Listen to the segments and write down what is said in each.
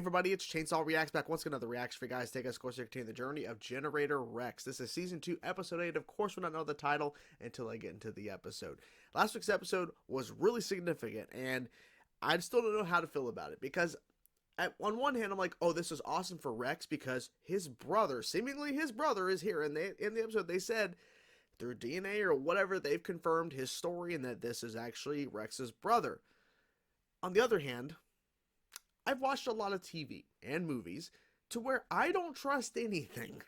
everybody, it's Chainsaw Reacts back once again. Another reaction for you guys. Take us, of course, to continue the journey of Generator Rex. This is Season 2, Episode 8. Of course, we'll not know the title until I get into the episode. Last week's episode was really significant, and I still don't know how to feel about it, because on one hand, I'm like, oh, this is awesome for Rex, because his brother, seemingly his brother, is here. And in the episode, they said, through DNA or whatever, they've confirmed his story, and that this is actually Rex's brother. On the other hand, I've watched a lot of TV and movies to where I don't trust anything.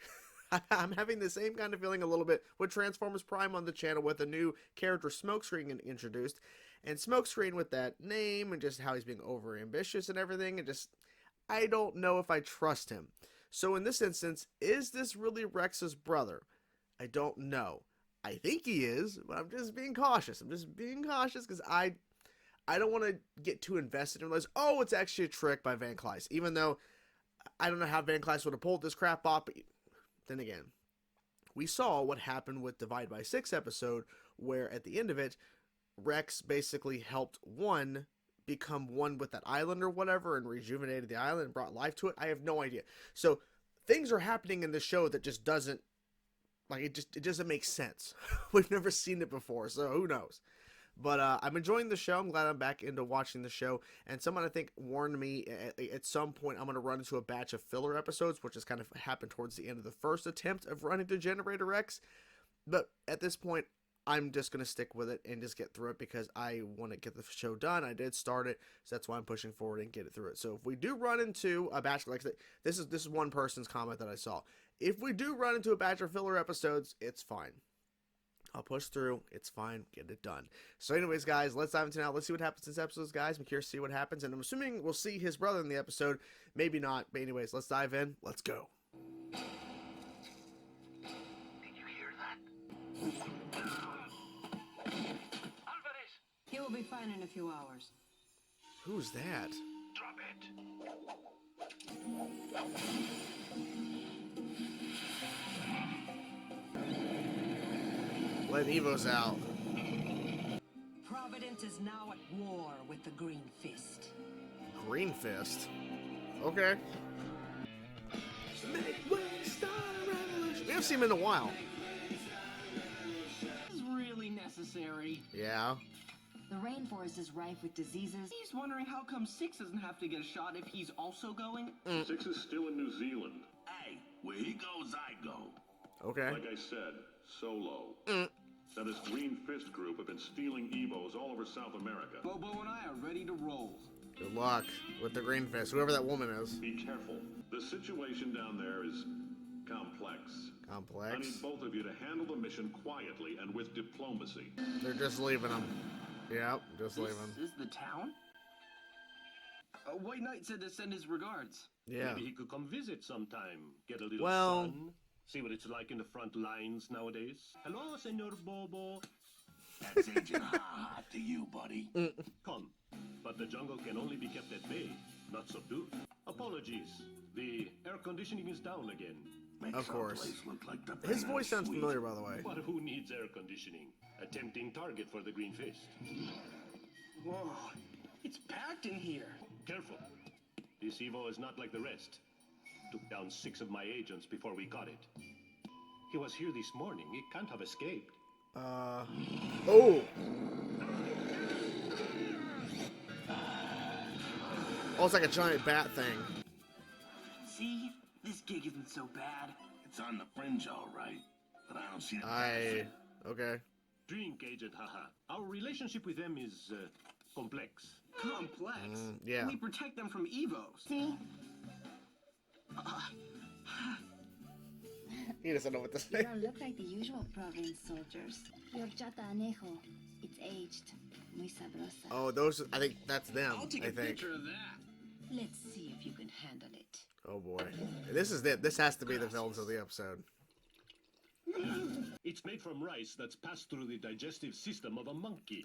I'm having the same kind of feeling a little bit with Transformers Prime on the channel, with a new character, Smokescreen, introduced. And Smokescreen, with that name and just how he's being over ambitious and everything, and just, I don't know if I trust him. So in this instance, is this really Rex's brother? I don't know. I think he is, but I'm just being cautious. I'm just being cautious because I don't want to get too invested and realize, oh, it's actually a trick by Van Cleise. Even though I don't know how Van Cleise would have pulled this crap off. But then again, we saw what happened with Divide by 6 episode, where at the end of it, Rex basically helped one become one with that island or whatever, and rejuvenated the island and brought life to it. I have no idea. So things are happening in the show that just doesn't, like, it doesn't make sense. We've never seen it before, so who knows. But I'm enjoying the show. I'm glad I'm back into watching the show. And someone, I think, warned me at some point I'm going to run into a batch of filler episodes, which has kind of happened towards the end of the first attempt of running to Generator X. But at this point, I'm just going to stick with it and just get through it, because I want to get the show done. I did start it, so that's why I'm pushing forward and get it through it. So if we do run into a batch, like this is one person's comment that I saw. If we do run into a batch of filler episodes, it's fine. I'll push through. It's fine. Get it done. So anyways, guys, let's dive into now. Let's see what happens in this episode, guys. I'm curious to see what happens. And I'm assuming we'll see his brother in the episode. Maybe not. But anyways, let's dive in. Let's go. Did you hear that? Alvarez! He will be fine in a few hours. Who's that? Drop it! Let Evo's out. Providence is now at war with the Green Fist. Green Fist. Okay. Make way, start a revolution. We haven't seen him in a while. Is really necessary. Yeah. The rainforest is rife with diseases. He's wondering how come Six doesn't have to get a shot if he's also going. Six is still in New Zealand. Hey, where he goes, I go. Okay. Like I said, solo. Now this Green Fist group have been stealing Evos all over South America. Bobo and I are ready to roll. Good luck with the Green Fist, whoever that woman is. Be careful. The situation down there is complex. I Complex. need both of you to handle the mission quietly and with diplomacy. They're just leaving him. Yep, just leaving. This is the town? White Knight said to send his regards. Yeah. Maybe he could come visit sometime, get a little Well- sun, see what it's like in the front lines nowadays. Hello, Senor Bobo. That's Agent Ha to you, buddy. Come. But the jungle can only be kept at bay, not subdued. Apologies. The air conditioning is down again. Makes Of our course. place look like the His Banana voice sounds Suite. familiar, by the way. But who needs air conditioning? A tempting target for the Green Fist. Whoa, it's packed in here. Careful. This Evo is not like the rest. Took down 6 of my agents before we got it. He was here this morning. It can't have escaped. Oh. Oh, it's like a giant bat thing. See? This gig isn't so bad. It's on the fringe, all right. But I don't see the Okay. Drink, Agent Haha. Our relationship with them is complex. Complex. Yeah. We protect them from Evos. See? He doesn't know what to You say. don't look like the usual province soldiers. Your chata anejo. It's aged. Muy sabrosa. Oh, those, I think that's them, I'll take I a think. picture of that. Let's see if you can handle it. Oh boy. This is it. This has to be the villains of the episode. It's made from rice that's passed through the digestive system of a monkey.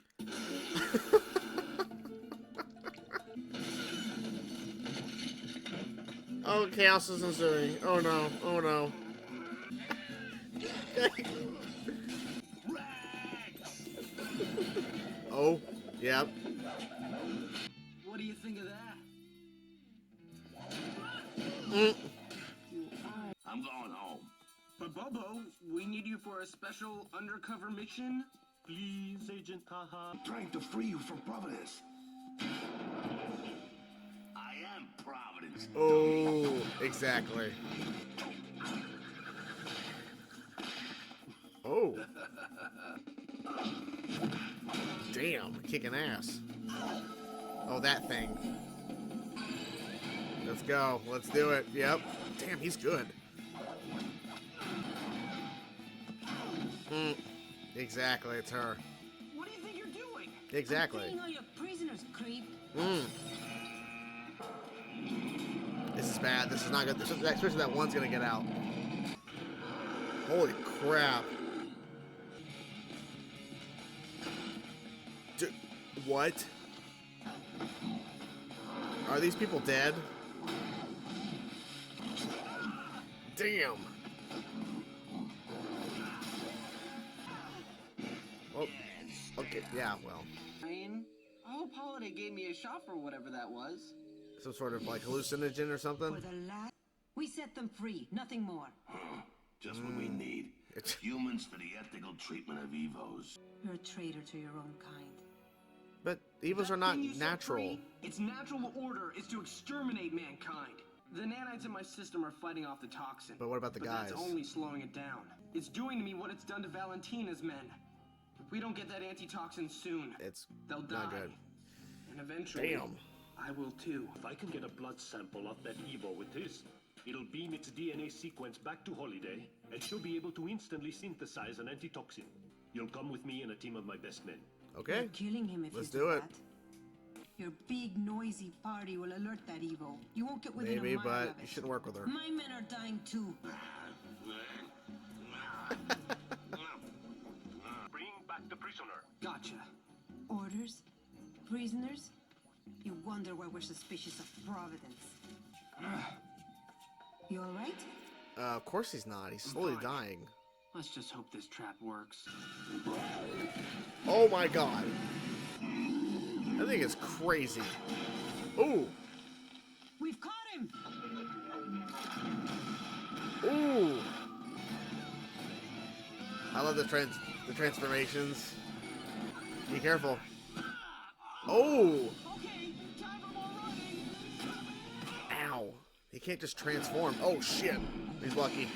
Oh, chaos is ensuing. Oh no. Oh no. Oh, yep. What do you think of that? I'm going home. But Bobo, we need you for a special undercover mission. Please, Agent Haha. I'm trying to free you from Providence. I am Providence. Oh, exactly. Oh. Damn, kicking ass. Oh, that thing. Let's go. Let's do it. Yep. Damn, he's good. Exactly, it's her. What do you think you're doing? Exactly. Freeing all your prisoners, creep. This is bad. This is not good. Especially that one's gonna get out. Holy crap. Dude, what? Are these people dead? Damn. Oh, okay, yeah, well. Ryan, I hope Holiday gave me a shot for whatever that was. Some sort of like hallucinogen or something? For the last, we set them free, nothing more. Just what we need. It's- Humans for the ethical treatment of Evos. You're a traitor to your own kind. But evils That are not thing you set natural. free, its natural order is to exterminate mankind. The nanites in my system are fighting off the toxin. But what about the guys? That's only slowing it down. It's doing to me what it's done to Valentina's men. If we don't get that antitoxin soon, It's they'll die. not good. And eventually, Damn. I will too. If I can get a blood sample of that Evo with this, it'll beam its DNA sequence back to Holiday, and she'll be able to instantly synthesize an antitoxin. You'll come with me and a team of my best men. Okay. You're killing him if Let's you do it. that. Your big noisy party will alert that Evo. You won't get within Maybe, a mile but of you it. shouldn't work with her. My men are dying too. Bring back the prisoner. Gotcha. Orders? Prisoners? You wonder why we're suspicious of Providence. You alright? Of course he's not. He's slowly fine. dying. Let's just hope this trap works. Oh my god. That thing is crazy. Ooh. We've caught him! Ooh. I love the transformations. Be careful. Oh. Okay, time for more running. Ow. He can't just transform. Oh shit. He's lucky.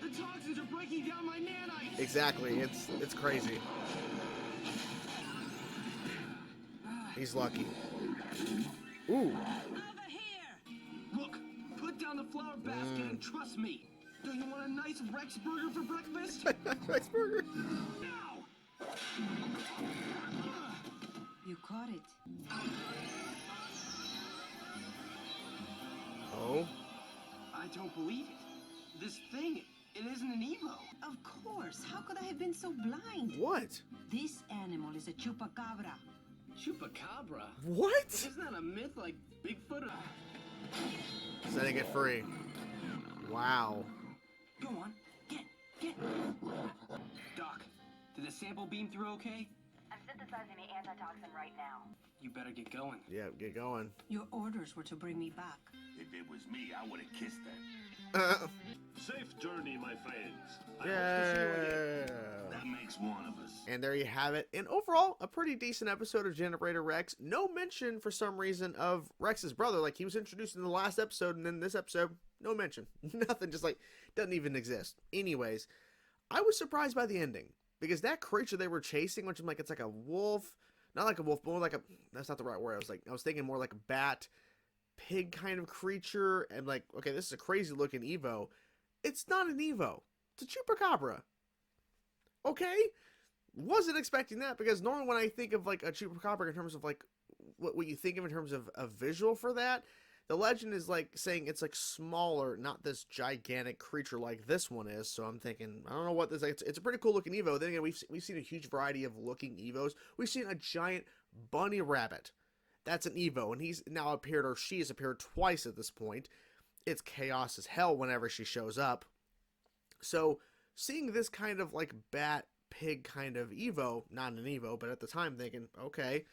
The toxins are breaking down my nanites. Exactly. It's crazy. He's lucky. Ooh. Over here! Look, put down the flower basket and trust me. Do you want a nice Rex burger for breakfast? Rex burger. Now! You caught it. Oh. I don't believe it. This thing, it isn't an Evo. Of course. How could I have been so blind? What? This animal is a chupacabra. Chupacabra? What? Isn't that a myth like Bigfoot? Setting it free. Wow. Go on, get. Doc, did the sample beam through okay? I'm synthesizing the antitoxin right now. You better get going. Yeah, get going. Your orders were to bring me back. If it was me, I would have kissed her. Safe journey, my friends. I hope to see you again. Yeah. That makes one of us. And there you have it. And overall, a pretty decent episode of Generator Rex. No mention, for some reason, of Rex's brother. Like, he was introduced in the last episode, and then this episode, no mention. Nothing, just like, doesn't even exist. Anyways, I was surprised by the ending. Because that creature they were chasing, which I'm like, it's like a wolf. Not like a wolf, but more like a, that's not the right word. I was thinking more like a bat, pig kind of creature. And like, okay, this is a crazy looking Evo. It's not an Evo. It's a Chupacabra. Okay? Wasn't expecting that, because normally when I think of like a Chupacabra in terms of like what you think of in terms of a visual for that, the legend is like saying it's like smaller, not this gigantic creature like this one is. So I'm thinking, I don't know what this is. It's a pretty cool looking Evo. Then again, we've seen a huge variety of looking Evos. We've seen a giant bunny rabbit. That's an Evo, and he's now appeared, or she has appeared twice at this point. It's chaos as hell whenever she shows up. So seeing this kind of like bat pig kind of Evo, not an Evo, but at the time thinking, okay,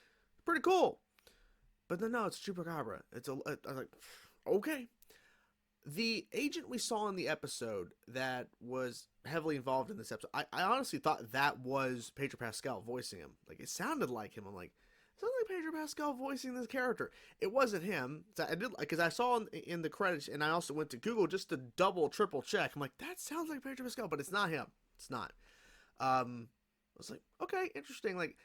pretty cool. But then no, it's Chupacabra. I was like, okay. The agent we saw in the episode that was heavily involved in this episode, I honestly thought that was Pedro Pascal voicing him. Like, it sounded like him. I'm like, it sounds like Pedro Pascal voicing this character. It wasn't him. I did, because I saw in the credits, and I also went to Google just to triple check. I'm like, that sounds like Pedro Pascal, but it's not him. It's not. I was like, okay, interesting. Like,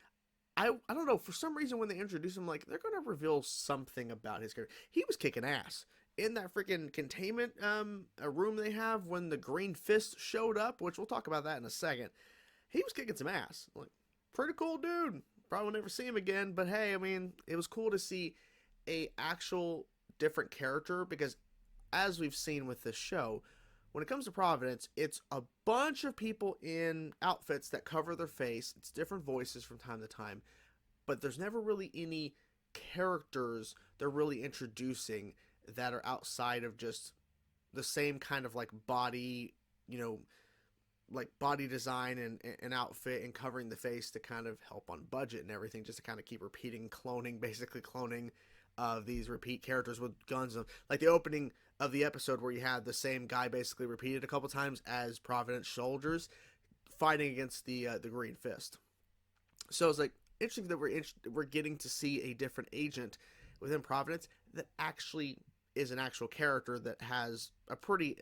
I don't know, for some reason when they introduce him, like, they're going to reveal something about his character. He was kicking ass in that freaking containment room they have when the Green Fist showed up, which we'll talk about that in a second. He was kicking some ass. Like, pretty cool dude. Probably will never see him again, but hey, I mean, it was cool to see a actual different character, because as we've seen with this show, when it comes to Providence, it's a bunch of people in outfits that cover their face. It's different voices from time to time, but there's never really any characters they're really introducing that are outside of just the same kind of like body, like body design and outfit and covering the face to kind of help on budget and everything, just to kind of keep repeating basically cloning these repeat characters with guns. Like the opening of the episode where you had the same guy basically repeated a couple times as Providence soldiers fighting against the Green Fist. So it's like interesting that we're getting to see a different agent within Providence that actually is an actual character that has a pretty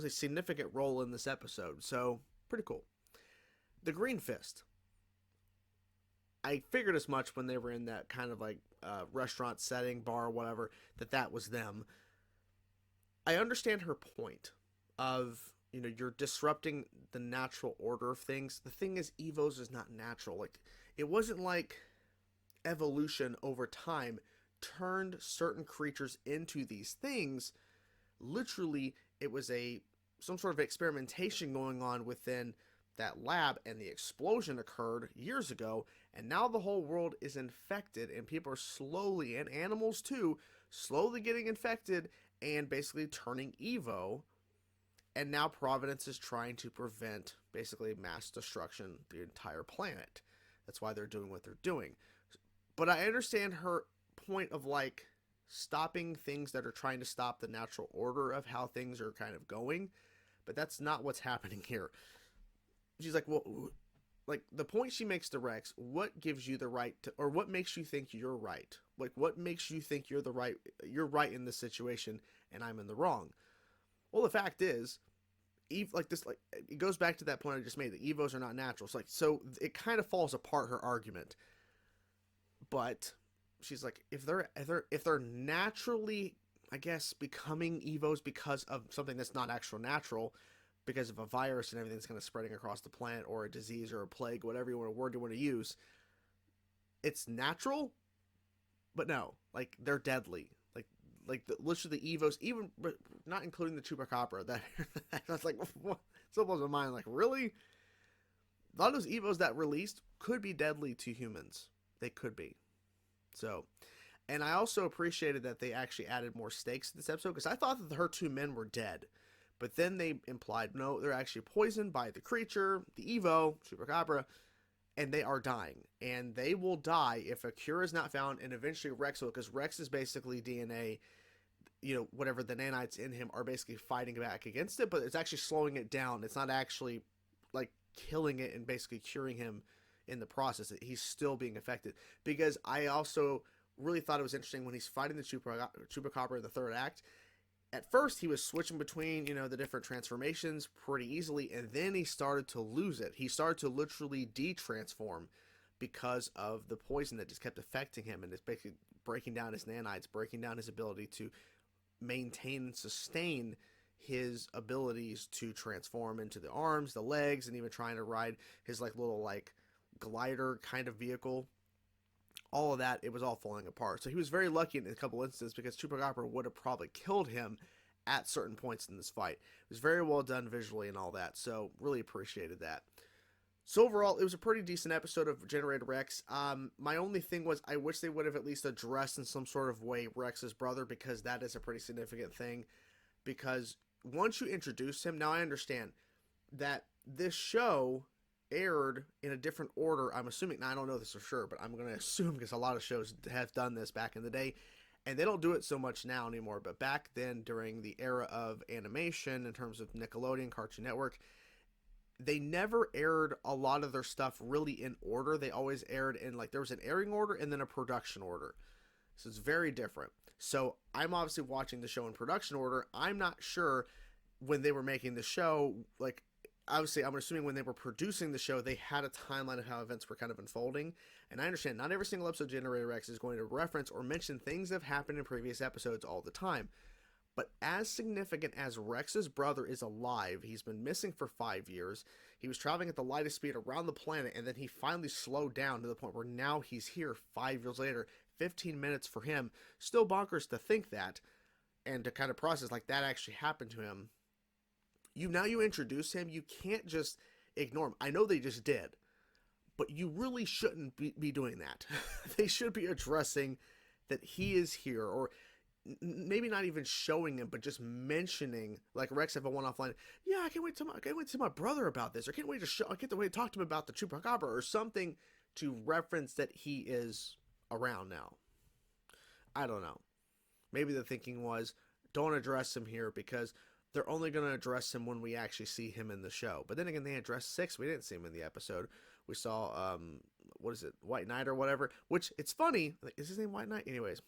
significant role in this episode. So pretty cool. The Green Fist. I figured as much when they were in that kind of like restaurant setting, bar, whatever, that was them. I understand her point of, you're disrupting the natural order of things. The thing is, Evos is not natural. Like, it wasn't like evolution over time turned certain creatures into these things. Literally, it was some sort of experimentation going on within that lab, and the explosion occurred years ago, and now the whole world is infected, and people are slowly, and animals too, slowly getting infected and basically turning Evo. And now Providence is trying to prevent basically mass destruction the entire planet. That's why they're doing what they're doing. But I understand her point of like stopping things that are trying to stop the natural order of how things are kind of going, but that's not what's happening here. She's like, well, like the point she makes to Rex, what gives you the right to, or what makes you think you're right? Like, what makes you think you're right in this situation and I'm in the wrong? Well, the fact is, it goes back to that point I just made, that Evos are not natural. So it kind of falls apart, her argument. But she's like, if they're naturally, I guess, becoming Evos because of something that's not actual natural, because of a virus and everything that's kind of spreading across the planet, or a disease or a plague, whatever word you want to use, it's natural, but no, like, they're deadly. Literally the Evos, even not including the Chupacabra, that's like, what? So blows my mind. Like, really? A lot of those Evos that released could be deadly to humans. They could be. So, and I also appreciated that they actually added more stakes to this episode, because I thought that her two men were dead. But then they implied, no, they're actually poisoned by the creature, the Evo, Chupacabra, and they are dying. And they will die if a cure is not found, and eventually Rex will, because Rex is basically DNA, whatever the nanites in him are basically fighting back against it, but it's actually slowing it down. It's not actually, like, killing it and basically curing him in the process. He's still being affected. Because I also really thought it was interesting when he's fighting the Chupacabra in the third act. At first, he was switching between, the different transformations pretty easily, and then he started to lose it. He started to literally de-transform because of the poison that just kept affecting him, and it's basically breaking down his nanites, breaking down his ability to maintain and sustain his abilities to transform into the arms, the legs, and even trying to ride his, like, little, like, glider kind of vehicle. All of that, it was all falling apart. So he was very lucky in a couple instances, because Chupacabra would have probably killed him at certain points in this fight. It was very well done visually and all that, so really appreciated that. So overall, it was a pretty decent episode of Generator Rex. My only thing was, I wish they would have at least addressed in some sort of way Rex's brother, because that is a pretty significant thing. Because once you introduce him, now I understand that this show aired in a different order, I'm assuming. Now, I don't know this for sure, but I'm going to assume, because a lot of shows have done this back in the day. And they don't do it so much now anymore, but back then, during the era of animation, in terms of Nickelodeon, Cartoon Network, they never aired a lot of their stuff really in order. They always aired in, like, there was an airing order and then a production order. So it's very different. So I'm obviously watching the show in production order. I'm not sure when they were making the show, like, obviously I'm assuming when they were producing the show, they had a timeline of how events were kind of unfolding. And I understand not every single episode of Generator X is going to reference or mention things that have happened in previous episodes all the time. But as significant as Rex's brother is alive, he's been missing for 5 years. He was traveling at the lightest speed around the planet, and then he finally slowed down to the point where now he's here 5 years later. 15 minutes for him. Still bonkers to think that, and to kind of process like that actually happened to him. You introduce him, you can't just ignore him. I know they just did, but you really shouldn't be doing that. They should be addressing that he is here, or maybe not even showing him, but just mentioning, like Rex have a one-off line. Yeah, I can't wait to tell my brother about this, or I can't wait to talk to him about the Chupacabra, or something to reference that he is around now. I don't know. Maybe the thinking was, don't address him here because they're only going to address him when we actually see him in the show. But then again, they addressed Six. We didn't see him in the episode. We saw, what is it, White Knight or whatever, which it's funny. Is his name White Knight? Anyways,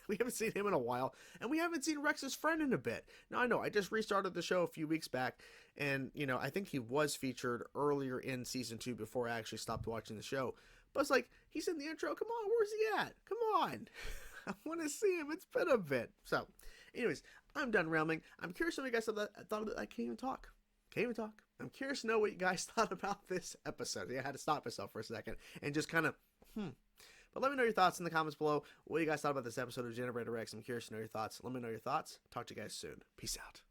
we haven't seen him in a while, and we haven't seen Rex's friend in a bit. Now, I know, I just restarted the show a few weeks back, and, you know, I think he was featured earlier in Season 2 before I actually stopped watching the show. But it's like, he's in the intro. Come on, where's he at? Come on. I want to see him. It's been a bit. So, anyways, I'm done rambling. I'm curious what you guys thought of it. I can't even talk. I'm curious to know what you guys thought about this episode. Yeah, I had to stop myself for a second and just kind of, But let me know your thoughts in the comments below. What you guys thought about this episode of Generator X? I'm curious to know your thoughts. Let me know your thoughts. Talk to you guys soon. Peace out.